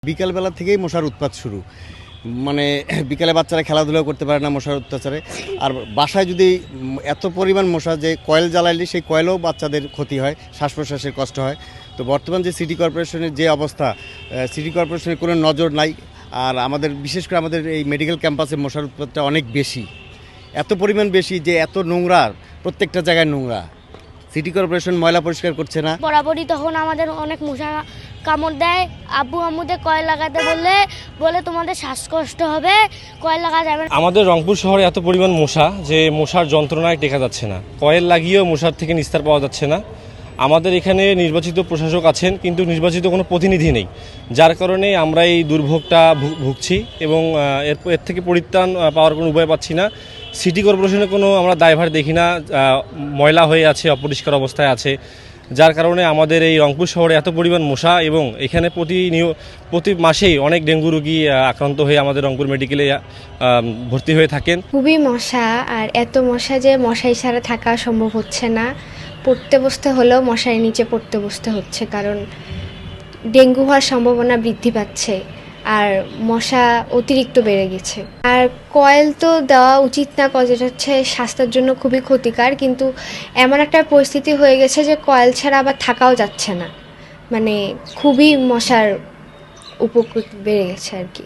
বিকালবেলা থেকেই মশার উৎপাত শুরু। মানে বিকালে বাচ্চারা খেলাধুলা করতে পারে না মশার অত্যাচারে। আর বাসায় যদি এত পরিমাণ মশা যে কয়েল জ্বালাইলে সেই কয়েলেও বাচ্চাদের ক্ষতি হয়, শ্বাস প্রশ্বাসের কষ্ট হয়। তো বর্তমান যে সিটি কর্পোরেশনের যে অবস্থা, সিটি কর্পোরেশনের কোনো নজর নাই। আর আমাদের বিশেষ করে আমাদের এই মেডিকেল ক্যাম্পাসে মশার উৎপাতটা অনেক বেশি, এত পরিমাণ বেশি যে এত নোংরা, প্রত্যেকটা জায়গায় নোংরা। সিটি কর্পোরেশন ময়লা পরিষ্কার করছে না। বরাবরই তখন আমাদের অনেক মশা কামড় দেয়। আব্বু আম্মুদের কয়েল লাগাতে বলে তোমাদের শ্বাসকষ্ট হবে, কয়েল লাগা যাবে না। আমাদের রংপুর শহরে এত পরিমাণ মশা যে মশার যন্ত্রণায় টেকা যাচ্ছে না, কয়েল লাগিয়েও মশার থেকে নিস্তার পাওয়া যাচ্ছে না। আমাদের এখানে নির্বাচিত প্রশাসক আছেন কিন্তু নির্বাচিত কোনো প্রতিনিধি নেই, যার কারণে আমরা এই দুর্ভোগটা ভুগছি এবং এর থেকে পরিত্রাণ পাওয়ার কোনো উপায় পাচ্ছি না। সিটি কর্পোরেশনের কোনো আমরা দায়ভার দেখি না, ময়লা হয়ে আছে, অপরিষ্কার অবস্থায় আছে, যার কারণে আমাদের এই রংপুর শহরে এত পরিমাণ মশা এবং এখানে প্রতি মাসেই অনেক ডেঙ্গু রোগী আক্রান্ত হয়ে আমাদের রংপুর মেডিকেলে ভর্তি হয়ে থাকেন। খুবই মশা, আর এত মশা যে মশারি ছাড়া থাকা সম্ভব হচ্ছে না। পড়তে বসতে হলেও মশারির নিচে পড়তে বসতে হচ্ছে, কারণ ডেঙ্গু হওয়ার সম্ভাবনা বৃদ্ধি পাচ্ছে আর মশা অতিরিক্ত বেড়ে গেছে। আর কয়েল তো দেওয়া উচিত না, যেটা হচ্ছে স্বাস্থ্যের জন্য খুবই ক্ষতিকর, কিন্তু এমন একটা পরিস্থিতি হয়ে গেছে যে কয়েল ছাড়া আবার থাকাও যাচ্ছে না। মানে খুবই মশার উপকৃত বেড়ে গেছে আর কি।